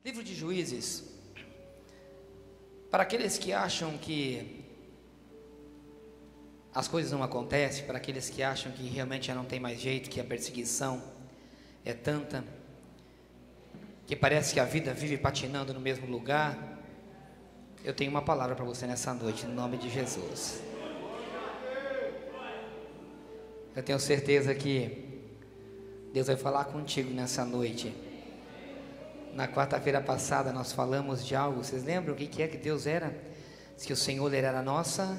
Livro de Juízes, para aqueles que acham que as coisas não acontecem, para aqueles que acham que realmente já não tem mais jeito, que a perseguição é tanta, que parece que a vida vive patinando no mesmo lugar, eu tenho uma palavra para você nessa noite, no nome de Jesus. Eu tenho certeza que Deus vai falar contigo nessa noite. Na quarta-feira passada nós falamos de algo, vocês lembram o que é que Deus era? Diz que o Senhor era a nossa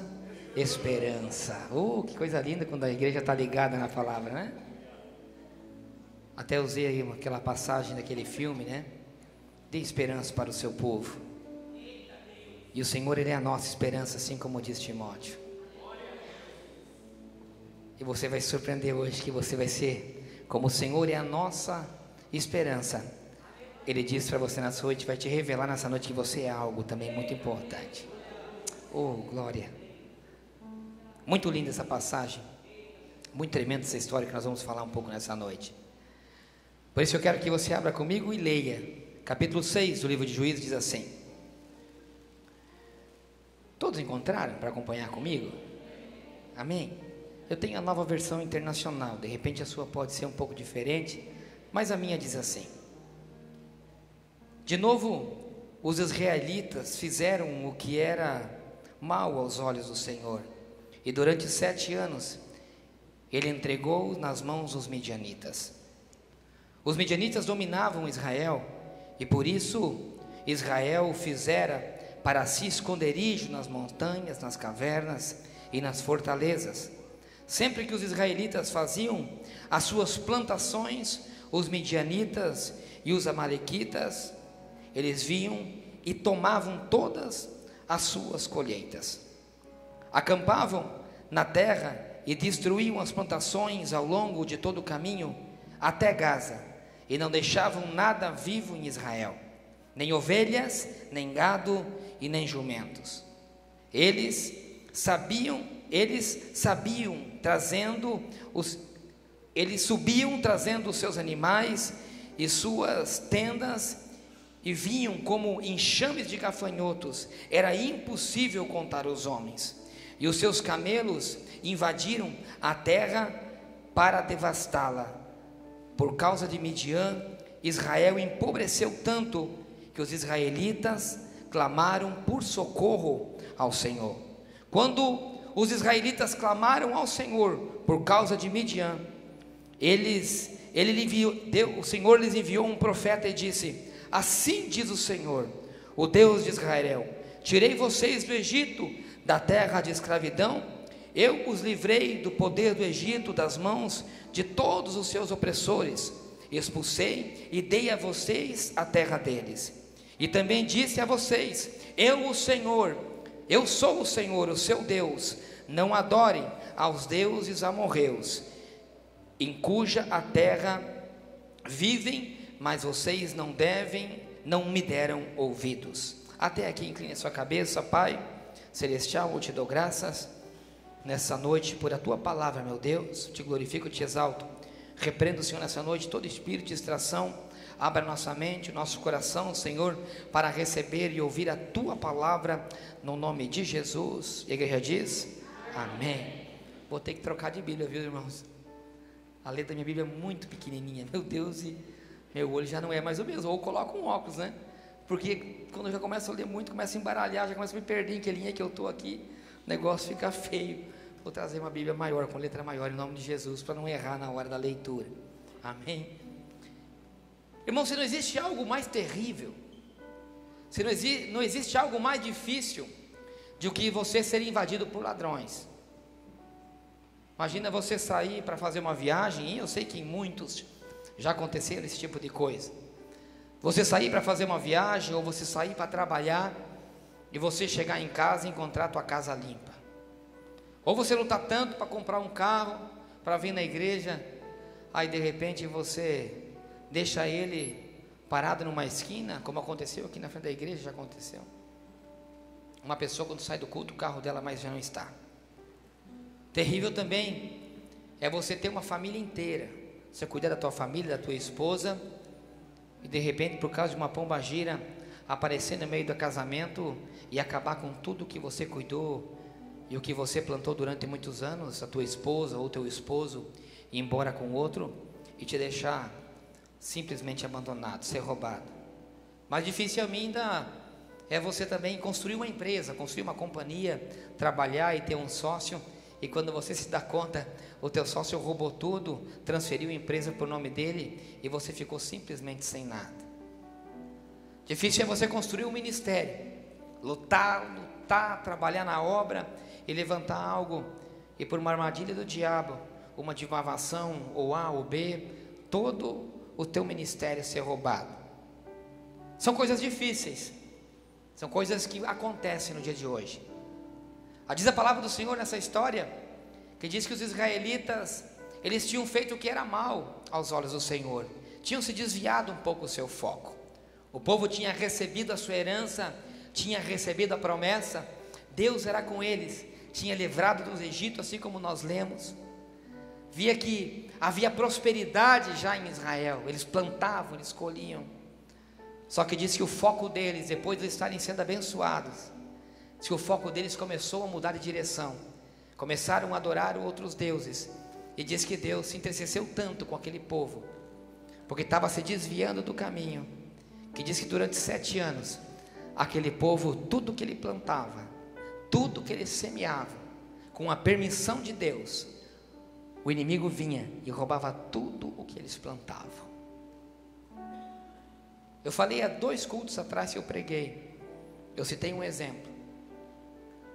esperança. Que coisa linda quando a igreja está ligada na palavra, né? Até usei aí aquela passagem daquele filme, né? Dê esperança para o seu povo. E o Senhor, Ele é a nossa esperança, assim como diz Timóteo. E você vai se surpreender hoje que você vai ser, como o Senhor é a nossa esperança. Ele diz para você nessa noite, vai te revelar nessa noite que você é algo também muito importante. Oh, glória. Muito linda essa passagem. Muito tremenda essa história que nós vamos falar um pouco nessa noite. Por isso eu quero que você abra comigo e leia. Capítulo 6 do livro de Juízes diz assim. Todos encontraram para acompanhar comigo? Amém? Eu tenho a nova versão internacional. De repente a sua pode ser um pouco diferente, mas a minha diz assim. De novo, os israelitas fizeram o que era mal aos olhos do Senhor. E durante 7 anos, Ele entregou nas mãos dos midianitas. Os midianitas dominavam Israel, e por isso Israel fizera para si esconderijo nas montanhas, nas cavernas e nas fortalezas. Sempre que os israelitas faziam as suas plantações, os midianitas e os amalequitas, eles vinham e tomavam todas as suas colheitas. Acampavam na terra e destruíam as plantações ao longo de todo o caminho até Gaza, e não deixavam nada vivo em Israel, nem ovelhas, nem gado e nem jumentos. Eles subiam trazendo os seus animais e suas tendas, e vinham como enxames de gafanhotos. Era impossível contar os homens. E os seus camelos invadiram a terra para devastá-la. Por causa de Midian, Israel empobreceu tanto que os israelitas clamaram por socorro ao Senhor. Quando os israelitas clamaram ao Senhor por causa de Midian, o Senhor lhes enviou um profeta e disse: assim diz o Senhor, o Deus de Israel: tirei vocês do Egito, da terra de escravidão. Eu os livrei do poder do Egito, das mãos de todos os seus opressores. Expulsei e dei a vocês a terra deles. E também disse a vocês: eu sou o Senhor, o seu Deus. Não adorem aos deuses amorreus, em cuja a terra vivem, mas vocês não me deram ouvidos. Até aqui, incline a sua cabeça. Pai celestial, eu te dou graças nessa noite por a tua palavra, meu Deus. Te glorifico, te exalto. Repreendo, Senhor, nessa noite todo espírito de distração. Abra nossa mente, nosso coração, Senhor, para receber e ouvir a tua palavra, no nome de Jesus. E a igreja diz: amém. Vou ter que trocar de Bíblia, viu, irmãos? A letra da minha Bíblia é muito pequenininha, meu Deus, e meu olho já não é mais o mesmo. Ou coloco um óculos, né? Porque quando eu já começo a ler muito, começo a embaralhar, já começo a me perder em que linha que eu estou aqui, o negócio fica feio. Vou trazer uma Bíblia maior, com letra maior, em nome de Jesus, para não errar na hora da leitura. Amém? Irmão, se não existe algo mais terrível, se não existe algo mais difícil do que você ser invadido por ladrões. Imagina você sair para fazer uma viagem, e eu sei que em muitos já aconteceu esse tipo de coisa. Você sair para fazer uma viagem, ou você sair para trabalhar, e você chegar em casa e encontrar a tua casa limpa. Ou você lutar tanto para comprar um carro, para vir na igreja, aí de repente você deixa ele parado numa esquina, como aconteceu aqui na frente da igreja, já aconteceu. Uma pessoa quando sai do culto, o carro dela mais já não está. Terrível também é você ter uma família inteira, você cuidar da tua família, da tua esposa, e de repente, por causa de uma pombagira, aparecer no meio do casamento e acabar com tudo que você cuidou e o que você plantou durante muitos anos, a tua esposa ou teu esposo, ir embora com outro e te deixar simplesmente abandonado, ser roubado. Mais difícil ainda é você também construir uma empresa, construir uma companhia, trabalhar e ter um sócio, e quando você se dá conta, o teu sócio roubou tudo, transferiu a empresa por nome dele e você ficou simplesmente sem nada. Difícil é você construir um ministério, lutar, trabalhar na obra e levantar algo, e por uma armadilha do diabo, uma difamação ou A ou B, todo o teu ministério ser roubado. São coisas difíceis, são coisas que acontecem no dia de hoje. Diz a palavra do Senhor nessa história, que diz que os israelitas, eles tinham feito o que era mal aos olhos do Senhor, tinham se desviado um pouco o seu foco. O povo tinha recebido a sua herança, tinha recebido a promessa, Deus era com eles, tinha livrado dos Egito, assim como nós lemos. Via que havia prosperidade já em Israel, eles plantavam, eles colhiam. Só que diz que o foco deles, depois de estarem sendo abençoados, diz que o foco deles começou a mudar de direção, começaram a adorar outros deuses, e diz que Deus se entristeceu tanto com aquele povo, porque estava se desviando do caminho, que diz que durante 7 anos, aquele povo, tudo que ele plantava, tudo que ele semeava, com a permissão de Deus, o inimigo vinha e roubava tudo o que eles plantavam. Eu falei há 2 cultos atrás que eu preguei, eu citei um exemplo,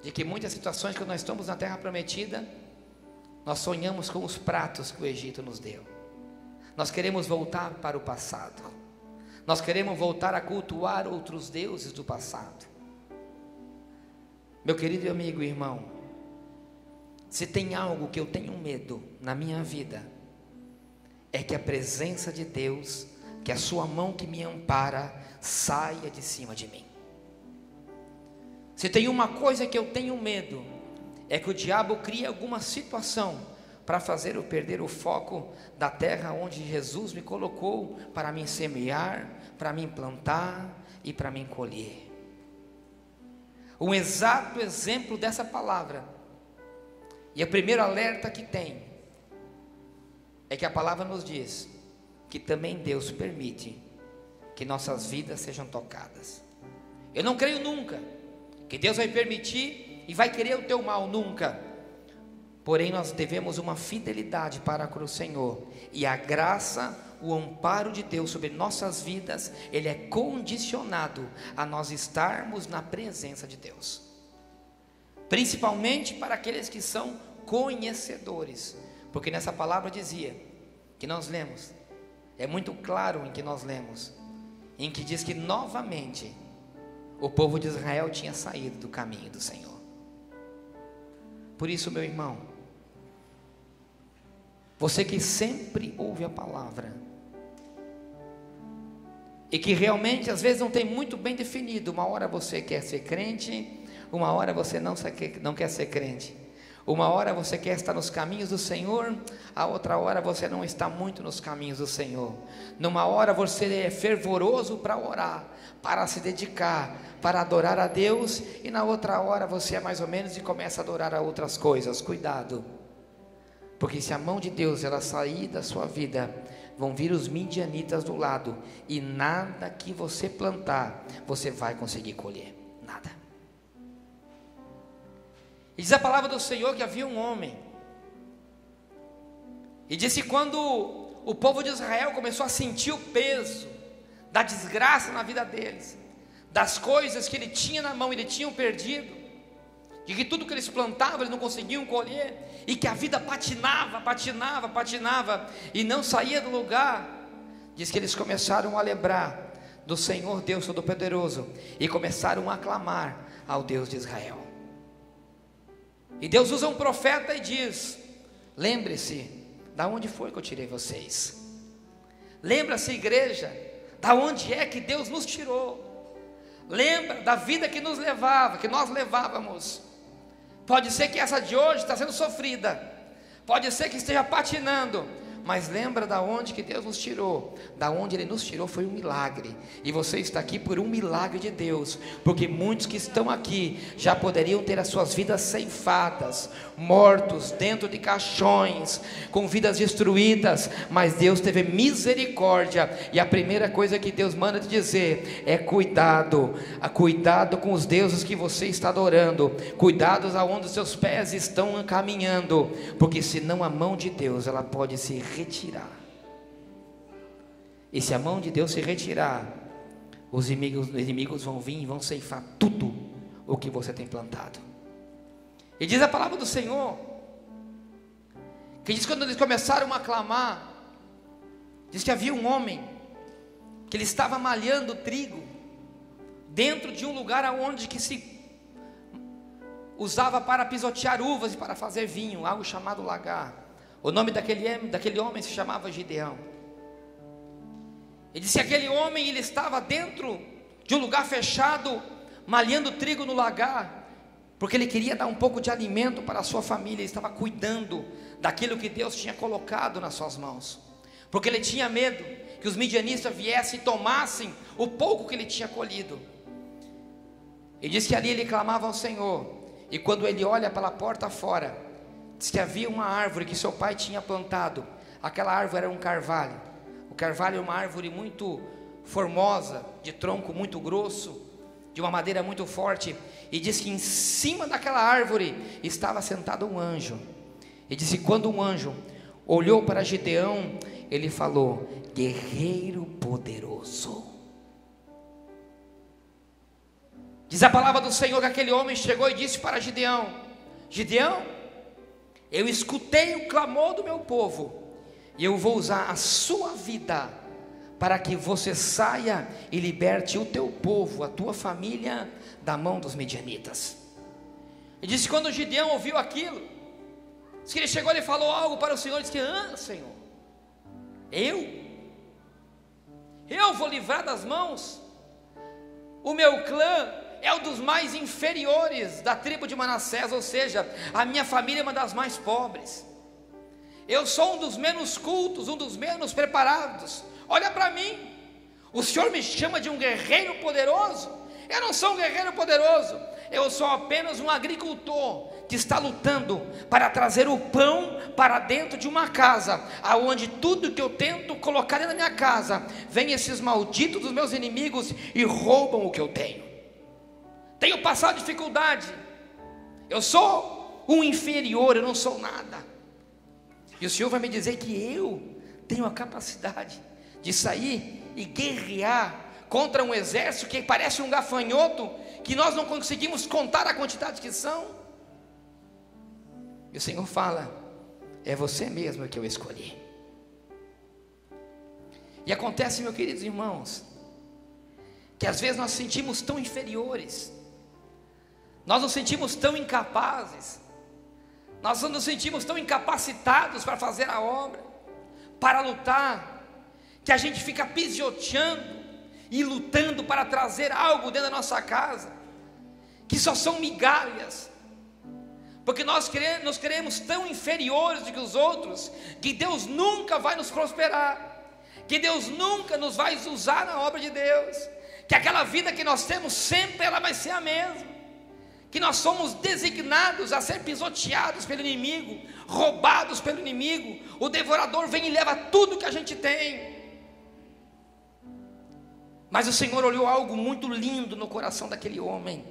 de que muitas situações que nós estamos na terra prometida, nós sonhamos com os pratos que o Egito nos deu, nós queremos voltar para o passado, nós queremos voltar a cultuar outros deuses do passado. Meu querido amigo e irmão, se tem algo que eu tenho medo na minha vida, é que a presença de Deus, que a sua mão que me ampara, saia de cima de mim. Se tem uma coisa que eu tenho medo, é que o diabo crie alguma situação para fazer eu perder o foco da terra onde Jesus me colocou para me semear, para me plantar e para me colher. Um exato exemplo dessa palavra, e o primeiro alerta que tem, é que a palavra nos diz que também Deus permite que nossas vidas sejam tocadas. Eu não creio nunca que Deus vai permitir e vai querer o teu mal, nunca. Porém nós devemos uma fidelidade para com o Senhor, e a graça, o amparo de Deus sobre nossas vidas, ele é condicionado a nós estarmos na presença de Deus, principalmente para aqueles que são conhecedores, porque nessa palavra dizia, que nós lemos, é muito claro em que nós lemos, em que diz que novamente o povo de Israel tinha saído do caminho do Senhor. Por isso, meu irmão, você que sempre ouve a palavra, e que realmente às vezes não tem muito bem definido, uma hora você quer ser crente, uma hora você não quer ser crente, uma hora você quer estar nos caminhos do Senhor, a outra hora você não está muito nos caminhos do Senhor. Numa hora você é fervoroso para orar, para se dedicar, para adorar a Deus, e na outra hora você é mais ou menos e começa a adorar a outras coisas. Cuidado, porque se a mão de Deus ela sair da sua vida, vão vir os midianitas do lado, e nada que você plantar você vai conseguir colher, nada. E diz a palavra do Senhor que havia um homem, e disse que quando o povo de Israel começou a sentir o peso da desgraça na vida deles, das coisas que ele tinha na mão, eles tinham perdido, de que tudo que eles plantavam eles não conseguiam colher, e que a vida patinava, e não saía do lugar, diz que eles começaram a lembrar do Senhor Deus Todo-Poderoso, e começaram a clamar ao Deus de Israel. E Deus usa um profeta e diz: lembre-se, da onde foi que eu tirei vocês? Lembra-se, igreja, da onde é que Deus nos tirou? Lembra da vida que nos levava, que nós levávamos. Pode ser que essa de hoje está sendo sofrida, pode ser que esteja patinando, mas lembra da onde que Deus nos tirou. Da onde Ele nos tirou foi um milagre, e você está aqui por um milagre de Deus, porque muitos que estão aqui já poderiam ter as suas vidas ceifadas, mortos dentro de caixões, com vidas destruídas, mas Deus teve misericórdia, e a primeira coisa que Deus manda te dizer é cuidado com os deuses que você está adorando, cuidados aonde os seus pés estão caminhando, porque senão a mão de Deus ela pode se retirar, e se a mão de Deus se retirar, os inimigos vão vir e vão ceifar tudo o que você tem plantado. E diz a palavra do Senhor, que diz que quando eles começaram a clamar, diz que havia um homem, que ele estava malhando trigo, dentro de um lugar onde que se usava para pisotear uvas e para fazer vinho, algo chamado lagar. O nome daquele homem se chamava Gideão. Ele disse que aquele homem, ele estava dentro de um lugar fechado, malhando trigo no lagar, porque ele queria dar um pouco de alimento para a sua família. Ele estava cuidando daquilo que Deus tinha colocado nas suas mãos, porque ele tinha medo que os midianistas viessem e tomassem o pouco que ele tinha colhido. Ele disse que ali ele clamava ao Senhor, e quando ele olha pela porta fora, diz que havia uma árvore que seu pai tinha plantado. Aquela árvore era um carvalho. O carvalho é uma árvore muito formosa, de tronco muito grosso, de uma madeira muito forte, e diz que em cima daquela árvore estava sentado um anjo. E disse que quando um anjo olhou para Gideão, ele falou: guerreiro poderoso. Diz a palavra do Senhor que aquele homem chegou e disse para Gideão: Gideão, eu escutei o clamor do meu povo, e eu vou usar a sua vida para que você saia e liberte o teu povo, a tua família, da mão dos midianitas. E disse que quando Gideão ouviu aquilo, disse que ele chegou e falou algo para o Senhor, disse que: Senhor, eu vou livrar das mãos, o meu clã é um dos mais inferiores da tribo de Manassés, ou seja, a minha família é uma das mais pobres, eu sou um dos menos cultos, um dos menos preparados. Olha para mim, o Senhor me chama de um guerreiro poderoso? Eu não sou um guerreiro poderoso, eu sou apenas um agricultor que está lutando para trazer o pão para dentro de uma casa, aonde tudo que eu tento colocar na minha casa, vem esses malditos dos meus inimigos e roubam o que eu tenho passado dificuldade, eu sou um inferior, eu não sou nada, e o Senhor vai me dizer que eu tenho a capacidade de sair e guerrear contra um exército que parece um gafanhoto, que nós não conseguimos contar a quantidade que são. E o Senhor fala: é você mesmo que eu escolhi. E acontece, meus queridos irmãos, que às vezes nós nos sentimos tão inferiores, nós nos sentimos tão incapazes, nós nos sentimos tão incapacitados para fazer a obra, para lutar, que a gente fica pisoteando e lutando para trazer algo dentro da nossa casa, que só são migalhas, porque nós queremos tão inferiores do que os outros, que Deus nunca vai nos prosperar, que Deus nunca nos vai usar na obra de Deus, que aquela vida que nós temos sempre ela vai ser a mesma, que nós somos designados a ser pisoteados pelo inimigo, roubados pelo inimigo. O devorador vem e leva tudo que a gente tem. Mas o Senhor olhou algo muito lindo no coração daquele homem.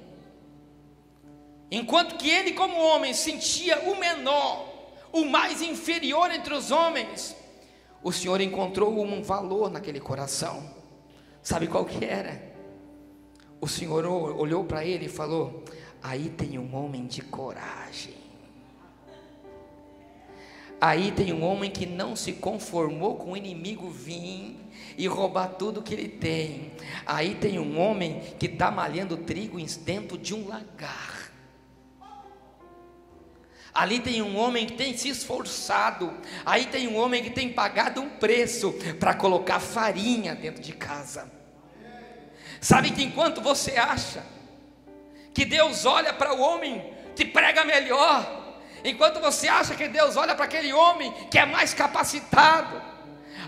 Enquanto que ele, como homem, sentia o menor, o mais inferior entre os homens, o Senhor encontrou um valor naquele coração. Sabe qual que era? O Senhor olhou para ele e falou: aí tem um homem de coragem, aí tem um homem que não se conformou com o inimigo vir e roubar tudo que ele tem. Aí tem um homem que está malhando trigo dentro de um lagar. Ali tem um homem que tem se esforçado. Aí tem um homem que tem pagado um preço para colocar farinha dentro de casa. Sabe que enquanto você acha que Deus olha para o homem que prega melhor, Enquanto você acha que Deus olha para aquele homem que é mais capacitado,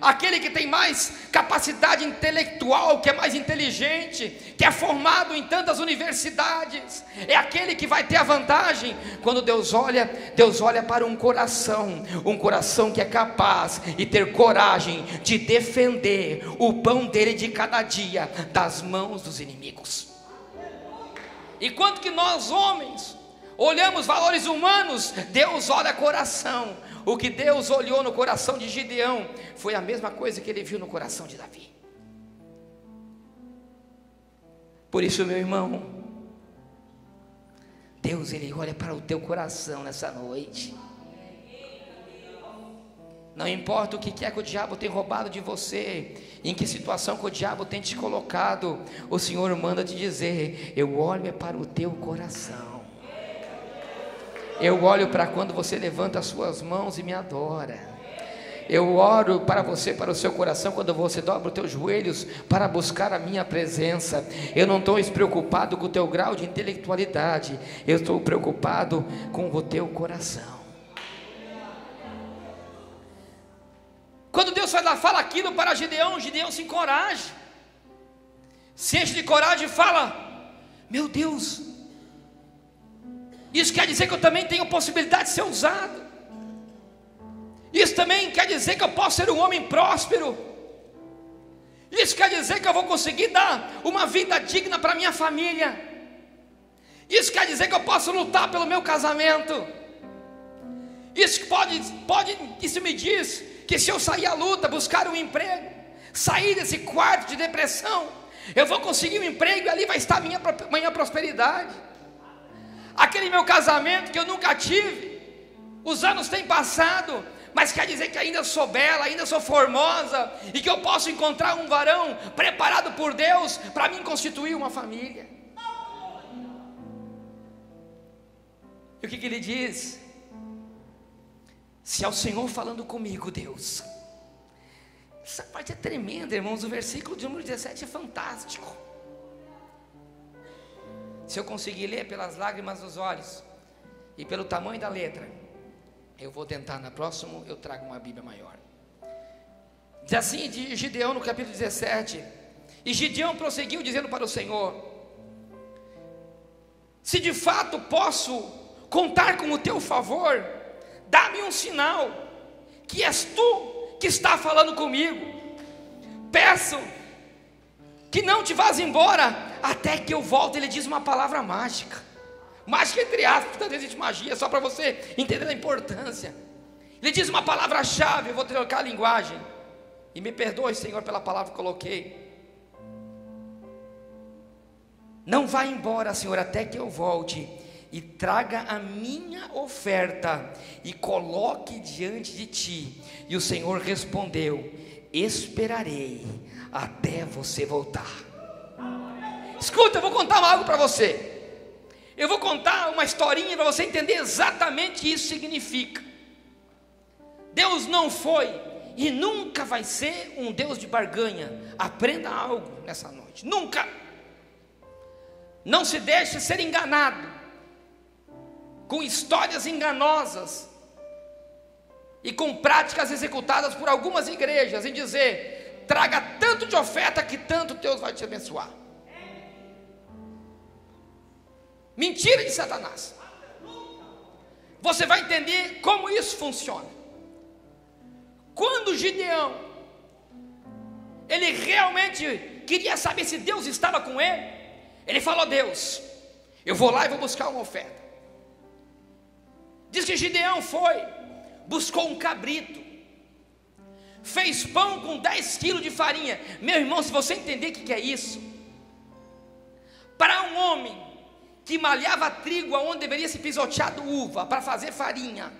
aquele que tem mais capacidade intelectual, que é mais inteligente, que é formado em tantas universidades, é aquele que vai ter a vantagem. Quando Deus olha para um coração que é capaz e ter coragem de defender o pão dele de cada dia das mãos dos inimigos. Enquanto que nós homens olhamos valores humanos, Deus olha coração. O que Deus olhou no coração de Gideão foi a mesma coisa que ele viu no coração de Davi. Por isso, meu irmão, Deus, Ele olha para o teu coração nessa noite. Não importa o que é que o diabo tem roubado de você, em que situação que o diabo tem te colocado, o Senhor manda te dizer: eu olho para o teu coração. Eu olho para quando você levanta as suas mãos e me adora. Eu oro para você, para o seu coração, quando você dobra os teus joelhos para buscar a minha presença. Eu não estou preocupado com o teu grau de intelectualidade, eu estou preocupado com o teu coração. Quando Deus fala aquilo para Gideão, Gideão se encoraja, se enche de coragem e fala: meu Deus, isso quer dizer que eu também tenho possibilidade de ser usado. Isso também quer dizer que eu posso ser um homem próspero. Isso quer dizer que eu vou conseguir dar uma vida digna para minha família. Isso quer dizer que eu posso lutar pelo meu casamento. Isso me diz que se eu sair à luta, buscar um emprego, sair desse quarto de depressão, eu vou conseguir um emprego e ali vai estar minha prosperidade. Aquele meu casamento que eu nunca tive, os anos têm passado, mas quer dizer que ainda sou bela, ainda sou formosa, e que eu posso encontrar um varão preparado por Deus para mim constituir uma família. E o que ele diz? Se é o Senhor falando comigo, Deus. Essa parte é tremenda, irmãos. O versículo de número 17 é fantástico. Se eu conseguir ler pelas lágrimas dos olhos e pelo tamanho da letra, eu vou tentar. Na próxima eu trago uma Bíblia maior. Diz assim de Gideão no capítulo 17: e Gideão prosseguiu dizendo para o Senhor: se de fato posso contar com o teu favor, dá-me um sinal que és tu que está falando comigo. Peço que não te vás embora até que eu volte. Ele diz uma palavra mágica, mágica entre aspas, porque às vezes existe magia, só para você entender a importância. Ele diz uma palavra-chave, eu vou trocar a linguagem, e me perdoe, Senhor, pela palavra que coloquei. Não vá embora, Senhor, até que eu volte e traga a minha oferta e coloque diante de ti. E o Senhor respondeu: esperarei até você voltar. Escuta, eu vou contar algo para você. Eu vou contar uma historinha para você entender exatamente o que isso significa. Deus não foi e nunca vai ser um Deus de barganha. Aprenda algo nessa noite. Nunca. Não se deixe ser enganado com histórias enganosas e com práticas executadas por algumas igrejas em dizer: traga tanto de oferta que tanto Deus vai te abençoar. Mentira de Satanás. Você vai entender como isso funciona. Quando Gideão, ele realmente queria saber se Deus estava com ele, ele falou: Deus, eu vou lá e vou buscar uma oferta. Diz que Gideão foi, buscou um cabrito, fez pão com 10 quilos de farinha. Meu irmão, se você entender o que é isso, para um homem que malhava trigo onde deveria ser pisoteado uva para fazer farinha,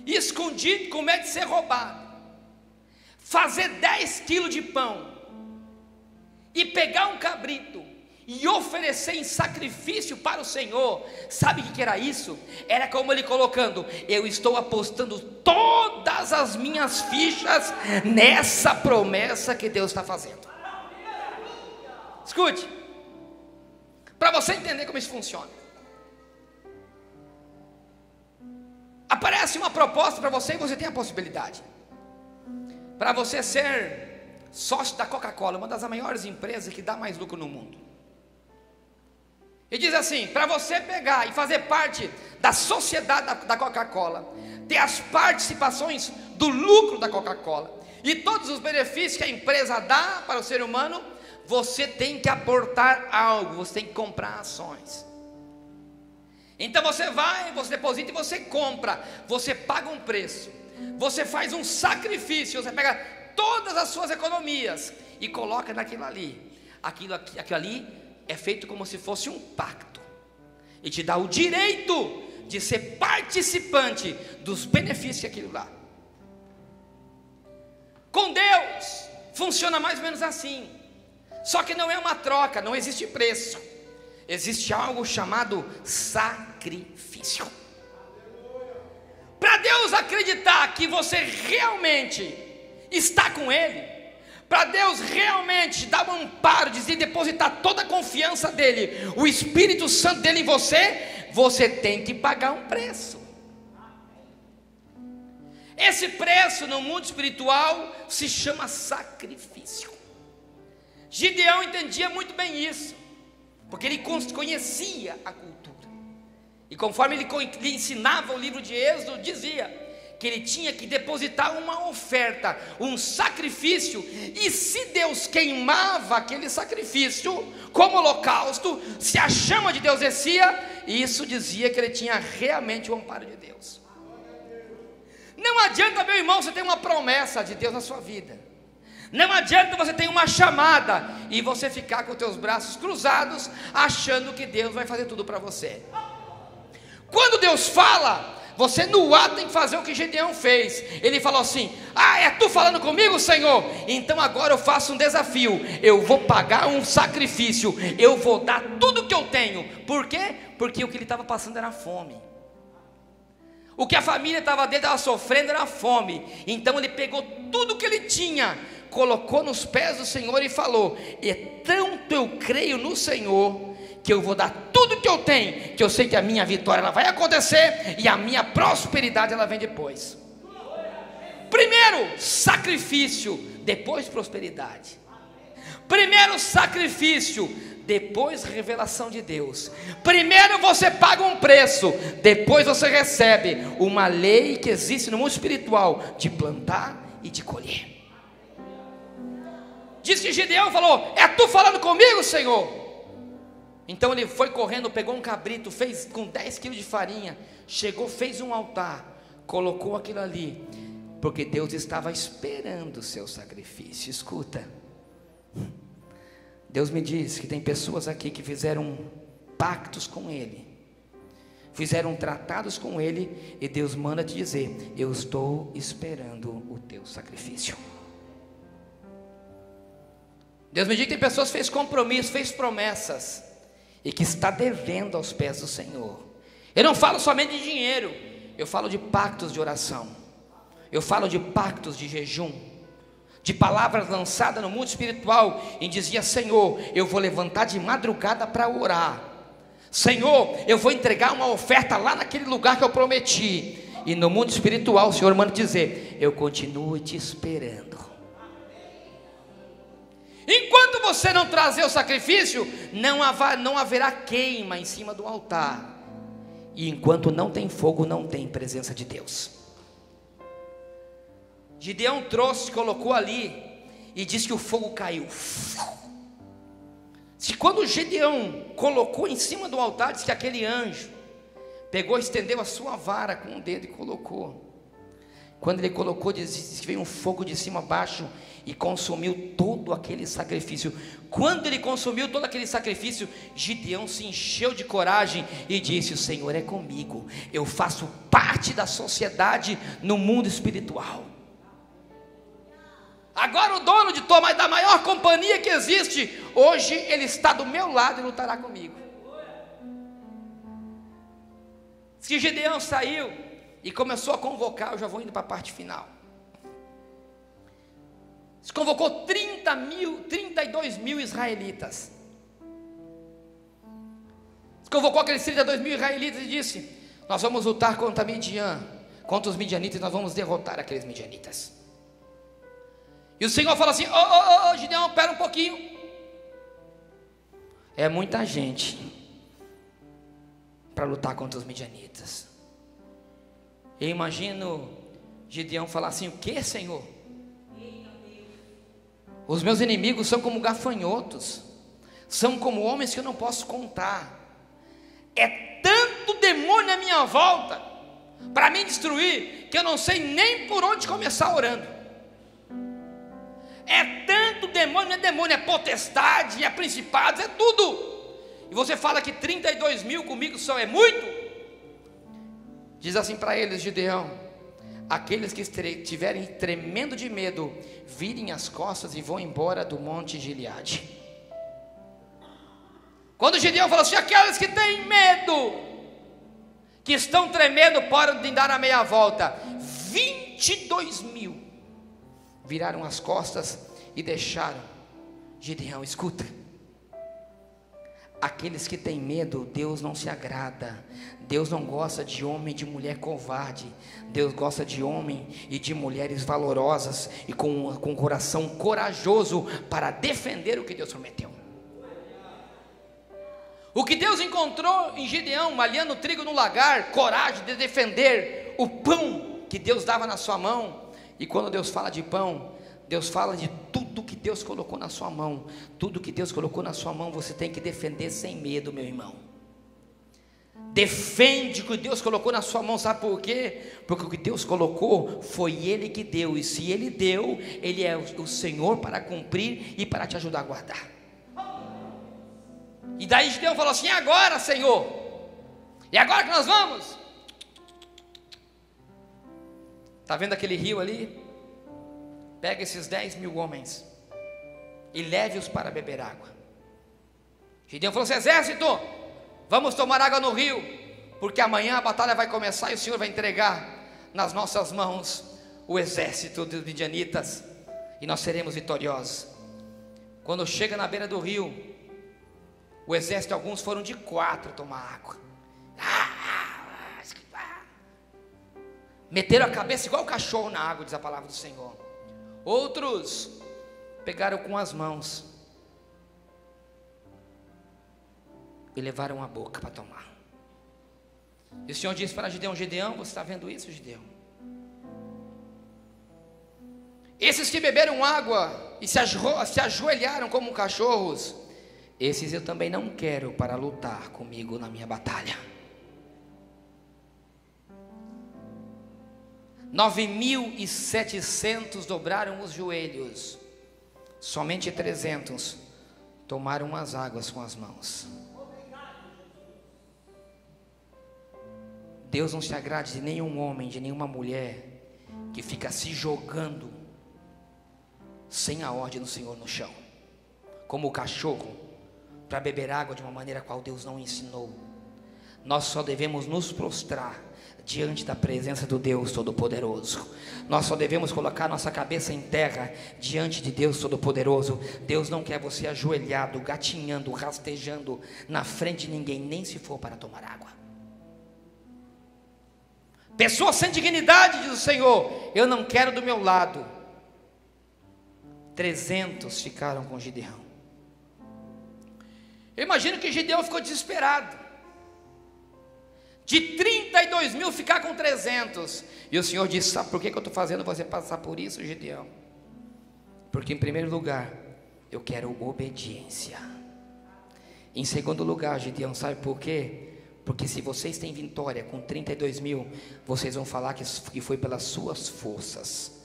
escondido com medo de ser roubado, fazer 10 quilos de pão e pegar um cabrito e oferecer em sacrifício para o Senhor, sabe o que era isso? Era como ele colocando: eu estou apostando todas as minhas fichas nessa promessa que Deus está fazendo. Escute, para você entender como isso funciona. Aparece uma proposta para você e você tem a possibilidade, para você ser sócio da Coca-Cola, uma das maiores empresas que dá mais lucro no mundo. E diz assim, para você pegar e fazer parte da sociedade da Coca-Cola, ter as participações do lucro da Coca-Cola e todos os benefícios que a empresa dá para o ser humano, você tem que aportar algo, você tem que comprar ações. Então você vai, você deposita e você compra, você paga um preço, você faz um sacrifício, você pega todas as suas economias e coloca naquilo ali. Aquilo ali é feito como se fosse um pacto, e te dá o direito de ser participante dos benefícios daquilo lá. Com Deus funciona mais ou menos assim, só que não é uma troca, não existe preço, existe algo chamado sacrifício. Para Deus acreditar que você realmente está com Ele, para Deus realmente dar um amparo, dizer, depositar toda a confiança dEle, o Espírito Santo dEle em você, você tem que pagar um preço. Esse preço no mundo espiritual se chama sacrifício. Gideão entendia muito bem isso, porque ele conhecia a cultura, e conforme ele ensinava o livro de Êxodo, dizia que ele tinha que depositar uma oferta, um sacrifício, e se Deus queimava aquele sacrifício como holocausto, se a chama de Deus descia, isso dizia que ele tinha realmente o amparo de Deus. Não adianta, meu irmão, você ter uma promessa de Deus na sua vida, não adianta você ter uma chamada e você ficar com os teus braços cruzados, achando que Deus vai fazer tudo para você. Quando Deus fala, você no ato tem que fazer o que Gideão fez. Ele falou assim: é tu falando comigo, Senhor? Então agora eu faço um desafio, eu vou pagar um sacrifício, eu vou dar tudo que eu tenho. Por quê? Porque o que ele estava passando era fome, o que a família estava dentro, estava sofrendo, era fome. Então ele pegou tudo que ele tinha, colocou nos pés do Senhor e falou: e tanto eu creio no Senhor, que eu vou dar tudo que eu tenho, que eu sei que a minha vitória ela vai acontecer, e a minha prosperidade ela vem depois. Primeiro sacrifício, depois prosperidade. Primeiro sacrifício, depois revelação de Deus. Primeiro você paga um preço, depois você recebe uma lei que existe no mundo espiritual, de plantar e de colher. Diz que Gideão falou: é tu falando comigo, Senhor? Então ele foi correndo, pegou um cabrito, fez com 10 quilos de farinha, chegou, fez um altar, colocou aquilo ali, porque Deus estava esperando o seu sacrifício. Escuta, Deus me diz que tem pessoas aqui que fizeram pactos com Ele, fizeram tratados com Ele, e Deus manda te dizer: eu estou esperando o teu sacrifício. Deus me diz que tem pessoas que fez compromisso, fez promessas, e que está devendo aos pés do Senhor. Eu não falo somente de dinheiro, eu falo de pactos de oração, eu falo de pactos de jejum, de palavras lançadas no mundo espiritual, e dizia: Senhor, eu vou levantar de madrugada para orar, Senhor, eu vou entregar uma oferta lá naquele lugar que eu prometi. E no mundo espiritual o Senhor manda dizer: eu continuo te esperando. Enquanto você não trazer o sacrifício, não haverá queima em cima do altar. E enquanto não tem fogo, não tem presença de Deus. Gideão trouxe, colocou ali, e diz que o fogo caiu. Se quando Gideão colocou em cima do altar, diz que aquele anjo pegou, estendeu a sua vara com um dedo e colocou. Quando ele colocou, diz que veio um fogo de cima a baixo e consumiu todo aquele sacrifício. Quando ele consumiu todo aquele sacrifício, Gideão se encheu de coragem e disse: o Senhor é comigo, eu faço parte da sociedade no mundo espiritual. Agora o dono da maior companhia que existe, hoje ele está do meu lado e lutará comigo. Se Gideão saiu e começou a convocar, eu já vou indo para a parte final. Se convocou 32 mil israelitas. Se convocou aqueles 32 mil israelitas e disse: nós vamos lutar contra Midian. contra os midianitas, nós vamos derrotar aqueles midianitas. E o Senhor fala assim: ô Gideão, espera um pouquinho. É muita gente para lutar contra os midianitas. Eu imagino Gideão falar assim: o que, Senhor? Os meus inimigos são como gafanhotos, são como homens que eu não posso contar. É tanto demônio à minha volta para me destruir, que eu não sei nem por onde começar orando. É tanto demônio, não é demônio, é potestade, é principados, é tudo. E você fala que 32 mil comigo só é muito? Diz assim para eles, Gideão: aqueles que estiverem tremendo de medo, virem as costas e vão embora do monte Gileade. Quando Gideão falou assim: aqueles que têm medo, que estão tremendo, podem dar a meia volta. 22 mil viraram as costas e deixaram. Gideão, escuta: aqueles que têm medo, Deus não se agrada. Deus não gosta de homem e de mulher covarde. Deus gosta de homem e de mulheres valorosas e com um coração corajoso para defender o que Deus prometeu. O que Deus encontrou em Gideão, malhando trigo no lagar, coragem de defender o pão que Deus dava na sua mão. E quando Deus fala de pão, Deus fala de tudo que Deus colocou na sua mão. Tudo que Deus colocou na sua mão, você tem que defender sem medo, meu irmão. Defende o que Deus colocou na sua mão, sabe por quê? Porque o que Deus colocou, foi Ele que deu. E se Ele deu, Ele é o Senhor para cumprir e para te ajudar a guardar. E daí Gideão falou assim: e agora, Senhor? E agora que nós vamos? Está vendo aquele rio ali? Pega esses 10 mil homens e leve-os para beber água. Gideão falou assim: exército, vamos tomar água no rio, porque amanhã a batalha vai começar e o Senhor vai entregar nas nossas mãos o exército dos midianitas, e nós seremos vitoriosos. Quando chega na beira do rio, o exército, alguns foram de 4 tomar água. Meteram a cabeça igual o cachorro na água, diz a palavra do Senhor. Outros pegaram com as mãos e levaram a boca para tomar. E o Senhor disse para Gideão: Gideão, você está vendo isso, Gideão? Esses que beberam água e se ajoelharam como cachorros, esses eu também não quero para lutar comigo na minha batalha. 9.700 dobraram os joelhos, somente 300 tomaram as águas com as mãos. Deus não se agrada de nenhum homem, de nenhuma mulher que fica se jogando sem a ordem do Senhor no chão, como o cachorro, para beber água de uma maneira a qual Deus não ensinou. Nós só devemos nos prostrar diante da presença do Deus Todo-Poderoso. Nós só devemos colocar nossa cabeça em terra diante de Deus Todo-Poderoso. Deus não quer você ajoelhado, gatinhando, rastejando na frente de ninguém, nem se for para tomar água. Pessoas sem dignidade, diz o Senhor, eu não quero do meu lado. 300 ficaram com Gideão. Eu imagino que Gideão ficou desesperado. De 32 mil ficar com 300. E o Senhor disse: sabe por que eu estou fazendo você passar por isso, Gideão? Porque em primeiro lugar, eu quero obediência. Em segundo lugar, Gideão, sabe por quê? Porque se vocês têm vitória com 32 mil, vocês vão falar que foi pelas suas forças.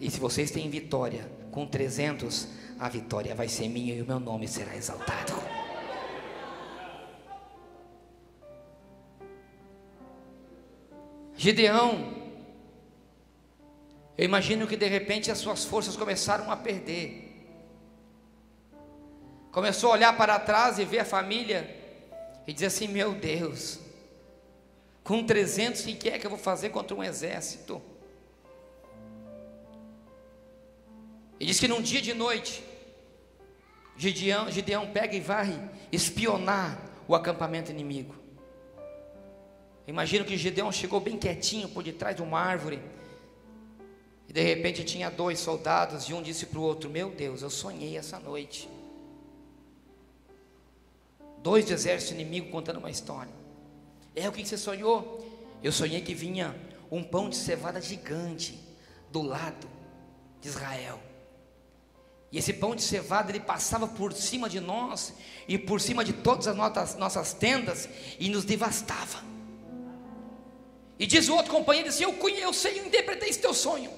E se vocês têm vitória com 300, a vitória vai ser minha e o meu nome será exaltado. Gideão, eu imagino que de repente as suas forças começaram a perder. Começou a olhar para trás e ver a família e dizer assim: meu Deus, com 300 o que é que eu vou fazer contra um exército? E diz que num dia de noite, Gideão pega e vai espionar o acampamento inimigo. Imagino que Gideão chegou bem quietinho por detrás de uma árvore. E de repente tinha 2 soldados e um disse para o outro: meu Deus, eu sonhei essa noite. 2 do exército inimigo contando uma história. O que você sonhou? Eu sonhei que vinha um pão de cevada gigante do lado de Israel. E esse pão de cevada, ele passava por cima de nós e por cima de todas as nossas tendas e nos devastava. E diz o outro companheiro assim: eu sei, eu interpretei esse teu sonho.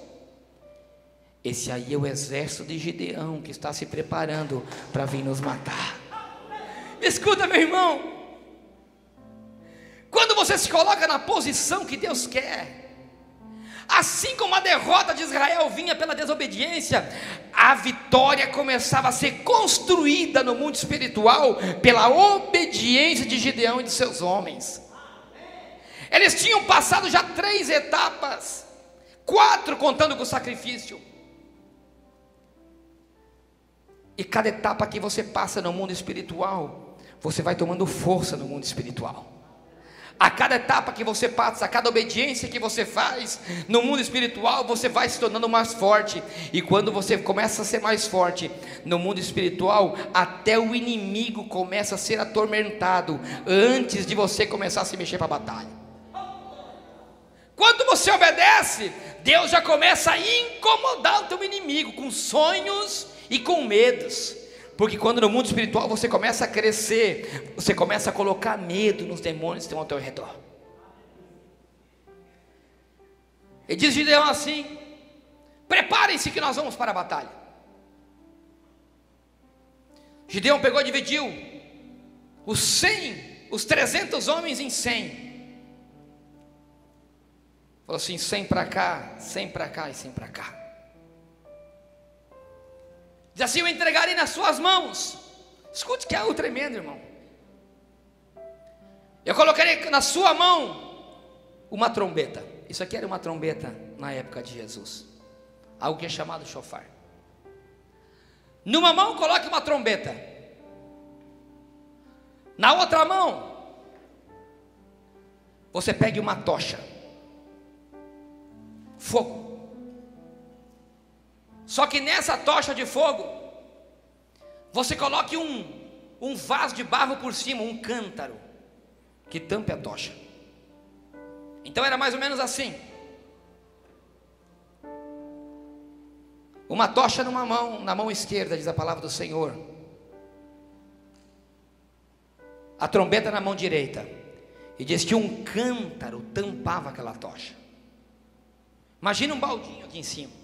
Esse aí é o exército de Gideão que está se preparando para vir nos matar. Escuta, meu irmão, quando você se coloca na posição que Deus quer, assim como a derrota de Israel vinha pela desobediência, a vitória começava a ser construída no mundo espiritual pela obediência de Gideão e de seus homens. Eles tinham passado já 3 etapas, 4 contando com o sacrifício. E cada etapa que você passa no mundo espiritual, você vai tomando força no mundo espiritual. A cada etapa que você passa, a cada obediência que você faz no mundo espiritual, você vai se tornando mais forte. E quando você começa a ser mais forte no mundo espiritual, até o inimigo começa a ser atormentado antes de você começar a se mexer para a batalha. Quando você obedece, Deus já começa a incomodar o teu inimigo com sonhos e com medos. Porque quando no mundo espiritual você começa a crescer, você começa a colocar medo nos demônios que estão ao teu redor. E diz Gideão assim: preparem-se que nós vamos para a batalha. Gideão pegou e dividiu os 300 homens em 100. Falou assim: 100 para cá, 100 para cá e 100 para cá. Diz assim: eu entregarei nas suas mãos. Escute que é algo tremendo, irmão. Eu colocarei na sua mão uma trombeta. Isso aqui era uma trombeta na época de Jesus, algo que é chamado shofar. Numa mão coloque uma trombeta, na outra mão você pegue uma tocha, fogo. Só que nessa tocha de fogo, você coloque um vaso de barro por cima, um cântaro, que tampe a tocha. Então era mais ou menos assim: uma tocha numa mão, na mão esquerda, diz a palavra do Senhor, a trombeta na mão direita, e diz que um cântaro tampava aquela tocha. Imagina um baldinho aqui em cima.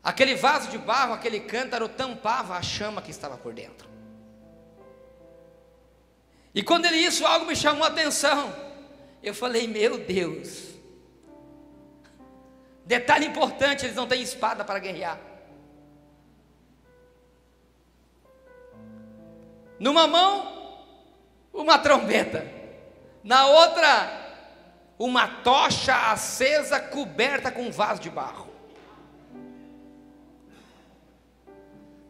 Aquele vaso de barro, aquele cântaro tampava a chama que estava por dentro. E quando ele disse isso, algo me chamou a atenção. Eu falei: meu Deus. Detalhe importante: eles não têm espada para guerrear. Numa mão, uma trombeta, na outra, uma tocha acesa coberta com um vaso de barro.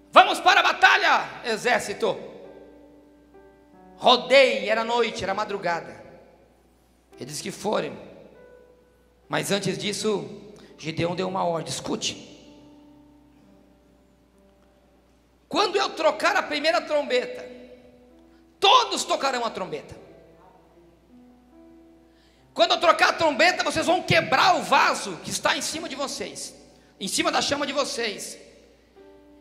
Vamos para a batalha, exército. Rodei, era noite, era madrugada. Ele disse que foram. Mas antes disso, Gideão deu uma ordem: escute. Quando eu trocar a primeira trombeta, todos tocarão a trombeta. Quando eu trocar a trombeta, vocês vão quebrar o vaso que está em cima de vocês, em cima da chama de vocês.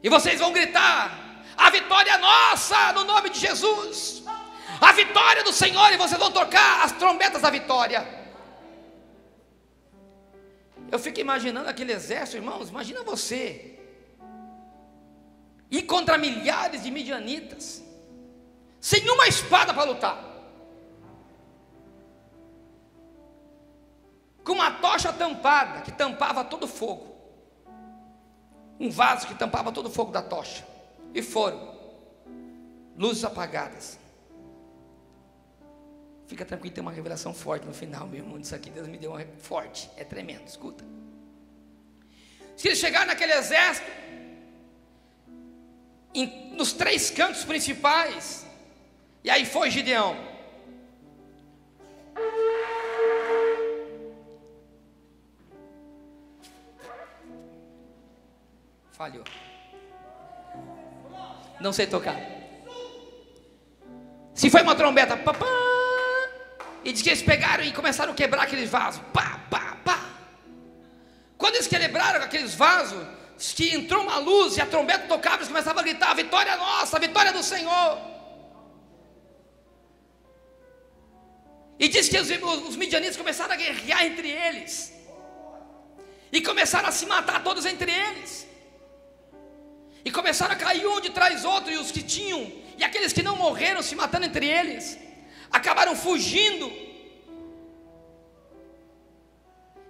E vocês vão gritar: a vitória é nossa, no nome de Jesus. A vitória do Senhor. E vocês vão tocar as trombetas da vitória. Eu fico imaginando aquele exército, irmãos. Imagina você ir contra milhares de midianitas, sem uma espada para lutar, com uma tocha tampada, que tampava todo o fogo, um vaso que tampava todo o fogo da tocha. E foram luzes apagadas. Fica tranquilo, tem uma revelação forte no final, meu irmão. Isso aqui Deus me deu uma forte, é tremendo, escuta. Se eles chegarem naquele exército, nos 3 cantos principais. E aí foi Gideão. Falhou. Não sei tocar. Se foi uma trombeta, pá, pá, e diz que eles pegaram e começaram a quebrar aqueles vasos, pá, pá, pá. Quando eles quebraram aqueles vasos, que entrou uma luz e a trombeta tocava, eles começavam a gritar: a vitória é nossa, a vitória é do Senhor. E diz que os midianitas começaram a guerrear entre eles, e começaram a se matar todos entre eles, e começaram a cair um de trás outro, e os que tinham, e aqueles que não morreram se matando entre eles, acabaram fugindo.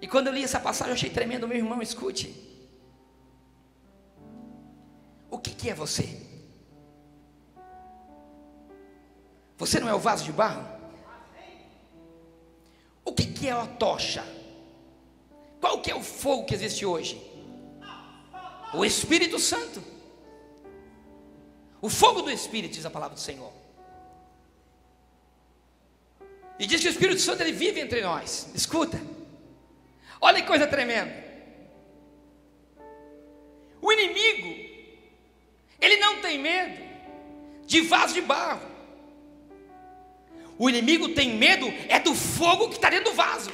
E quando eu li essa passagem, eu achei tremendo. Meu irmão, escute. O que é você? Você não é o vaso de barro? O que é a tocha? Qual que é o fogo que existe hoje? O Espírito Santo. O fogo do Espírito, diz a palavra do Senhor. E diz que o Espírito Santo, ele vive entre nós. Escuta. Olha que coisa tremenda. O inimigo, ele não tem medo de vaso de barro. O inimigo tem medo é do fogo que está dentro do vaso.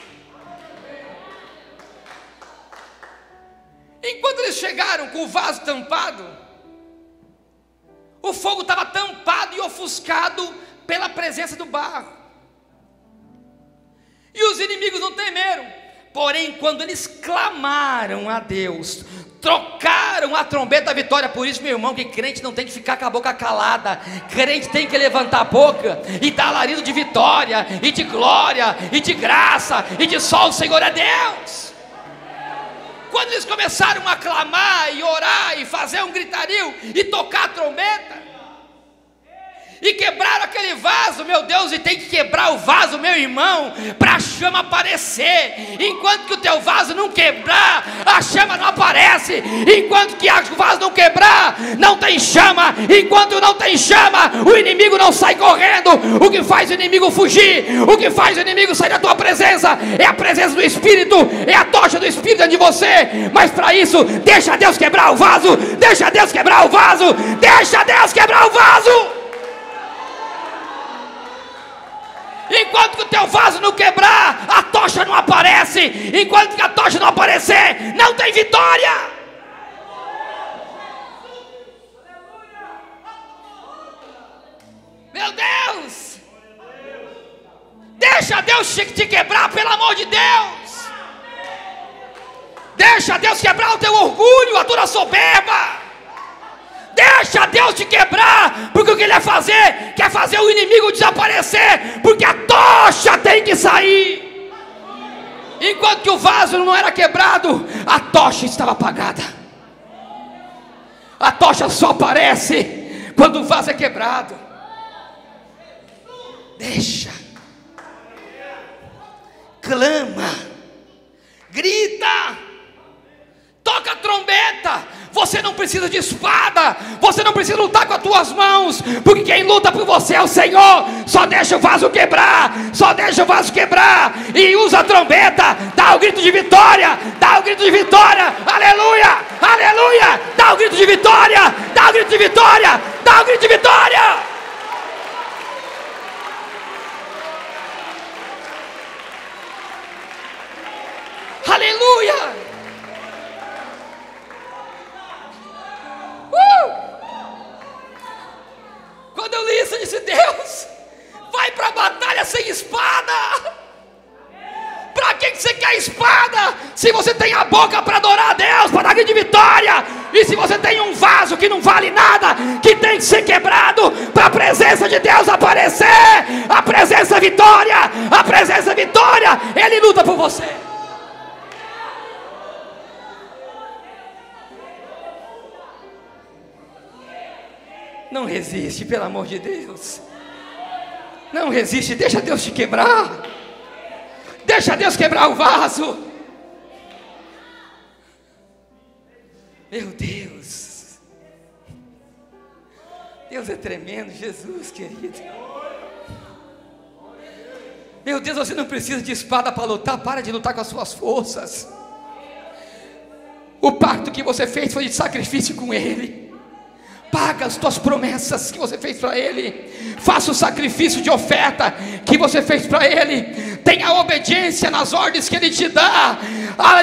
Enquanto eles chegaram com o vaso tampado, o fogo estava tampado e ofuscado pela presença do barro. E os inimigos não temeram. Porém, quando eles clamaram a Deus, trocaram a trombeta da vitória. Por isso, meu irmão, que crente não tem que ficar com a boca calada. Crente tem que levantar a boca e dar alarido de vitória, e de glória, e de graça, e de só o Senhor é Deus. Quando eles começaram a clamar e orar e fazer um gritario e tocar a trombeta, e quebraram aquele vaso, meu Deus, e tem que quebrar o vaso, meu irmão, para a chama aparecer. Enquanto que o teu vaso não quebrar, a chama não aparece. Enquanto que o vaso não quebrar, não tem chama. Enquanto não tem chama, o inimigo não sai correndo. O que faz o inimigo fugir, o que faz o inimigo sair da tua presença, é a presença do Espírito, é a tocha do Espírito dentro de você. Mas para isso, deixa Deus quebrar o vaso, deixa Deus quebrar o vaso, deixa Deus quebrar o vaso. Enquanto que o teu vaso não quebrar, a tocha não aparece. Enquanto que a tocha não aparecer, não tem vitória. Meu Deus, deixa Deus te quebrar, pelo amor de Deus. Deixa Deus quebrar o teu orgulho, a tua soberba. Deixa Deus te quebrar, porque o que Ele quer fazer o inimigo desaparecer, porque a tocha tem que sair. Enquanto que o vaso não era quebrado, a tocha estava apagada. A tocha só aparece quando o vaso é quebrado. Deixa, clama, grita, toca a trombeta. Você não precisa de espada, você não precisa lutar com as tuas mãos, porque quem luta por você é o Senhor. Só deixa o vaso quebrar, só deixa o vaso quebrar, e usa a trombeta, dá o grito de vitória, dá o grito de vitória, aleluia, aleluia, dá o grito de vitória, dá o grito de vitória, dá o grito de vitória. Aleluia. Quando eu li isso, eu disse: Deus, vai para a batalha sem espada. Para que você quer espada, se você tem a boca para adorar a Deus, para dar grito de vitória? E se você tem um vaso que não vale nada, que tem que ser quebrado para a presença de Deus aparecer, a presença vitória, a presença vitória, Ele luta por você. Não resiste, pelo amor de Deus. Não resiste, deixa Deus te quebrar. Deixa Deus quebrar o vaso. Meu Deus. Deus é tremendo, Jesus querido. Meu Deus, você não precisa de espada para lutar. Para de lutar com as suas forças. O pacto que você fez foi de sacrifício com Ele. Paga as tuas promessas que você fez para Ele. Faça o sacrifício de oferta que você fez para Ele. Tenha obediência nas ordens que Ele te dá.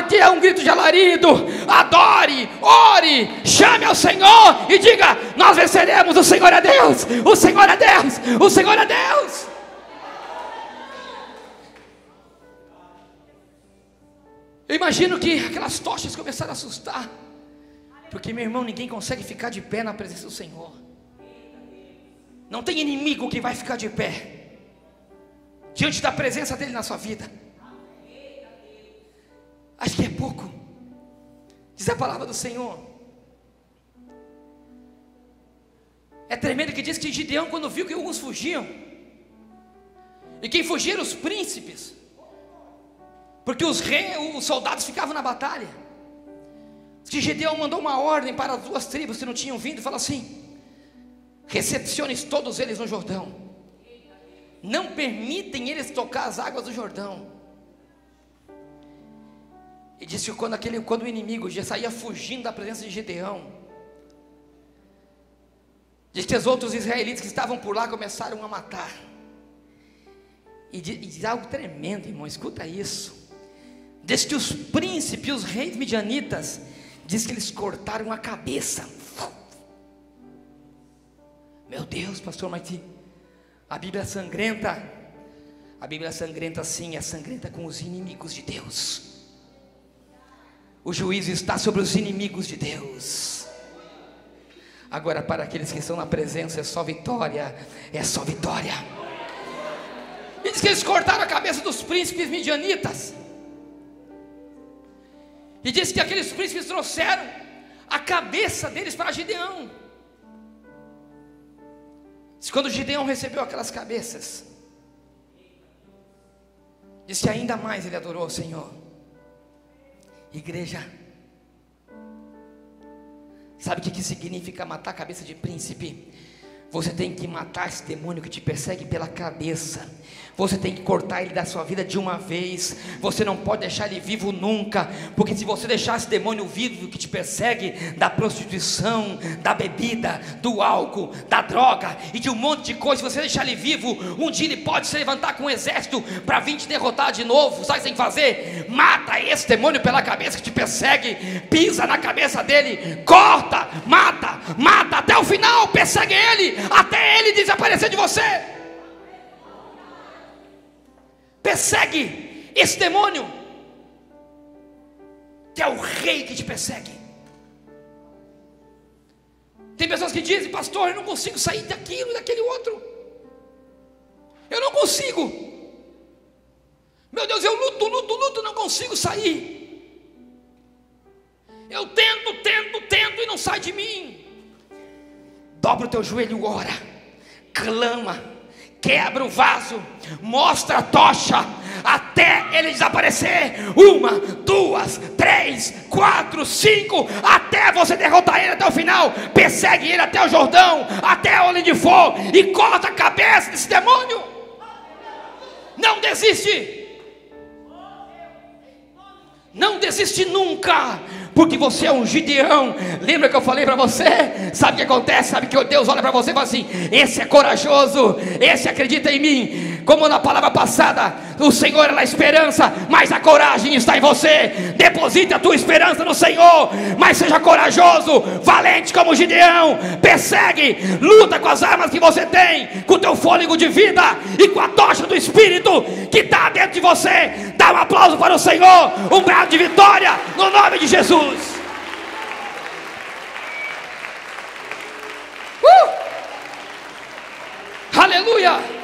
Dê um grito de alarido. Adore, ore, chame ao Senhor e diga: nós venceremos, o Senhor é Deus, o Senhor é Deus, o Senhor é Deus. Eu imagino que aquelas tochas começaram a assustar. Porque, meu irmão, ninguém consegue ficar de pé na presença do Senhor. Não tem inimigo que vai ficar de pé diante da presença dEle na sua vida. Acho que é pouco. Diz a palavra do Senhor. É tremendo que diz que Gideão, quando viu que alguns fugiam, e quem fugia eram os príncipes, porque os soldados ficavam na batalha, que Gideão mandou uma ordem para as duas tribos que não tinham vindo, e falou assim: recepcione todos eles no Jordão, não permitem eles tocar as águas do Jordão. E disse que quando o inimigo já saía fugindo da presença de Gideão, diz que os outros israelitas que estavam por lá começaram a matar. E diz algo tremendo, irmão, escuta isso. Diz que os príncipes, os reis midianitas, diz que eles cortaram a cabeça. Meu Deus, pastor, mas a Bíblia é sangrenta. A Bíblia é sangrenta sim, é sangrenta com os inimigos de Deus. O juízo está sobre os inimigos de Deus. Agora, para aqueles que estão na presença, é só vitória. É só vitória. E diz que eles cortaram a cabeça dos príncipes midianitas. E diz que aqueles príncipes trouxeram a cabeça deles para Gideão. Diz que quando Gideão recebeu aquelas cabeças, diz que ainda mais ele adorou o Senhor. Igreja, sabe o que significa matar a cabeça de príncipe? Você tem que matar esse demônio que te persegue pela cabeça. Você tem que cortar ele da sua vida de uma vez. Você não pode deixar ele vivo nunca. Porque se você deixar esse demônio vivo que te persegue, da prostituição, da bebida, do álcool, da droga e de um monte de coisa, se você deixar ele vivo, um dia ele pode se levantar com um exército para vir te derrotar de novo. Sabe o que tem que fazer? Mata esse demônio pela cabeça que te persegue. Pisa na cabeça dele. Corta, mata, mata até o final. Persegue ele até ele desaparecer de você. Persegue esse demônio, que é o rei que te persegue. Tem pessoas que dizem: pastor, eu não consigo sair daquilo e daquele outro. Eu não consigo. Meu Deus, eu luto, não consigo sair. Eu tento e não sai de mim. Dobra o teu joelho, ora, clama, quebra o vaso, mostra a tocha, até ele desaparecer. 1, 2, 3, 4, 5, até você derrotar ele até o final. Persegue ele até o Jordão, até onde for, e corta a cabeça desse demônio. Não desiste. Não desiste nunca, porque você é um Gideão. Lembra que eu falei para você? Sabe o que acontece? Sabe que Deus olha para você e fala assim: esse é corajoso, esse acredita em mim. Como na palavra passada, o Senhor é a esperança, mas a coragem está em você. Deposite a tua esperança no Senhor, mas seja corajoso, valente como Gideão. Persegue, luta com as armas que você tem, com o teu fôlego de vida e com a tocha do Espírito que está dentro de você. Dá um aplauso para o Senhor, um brado de vitória no nome de Jesus. Aleluia.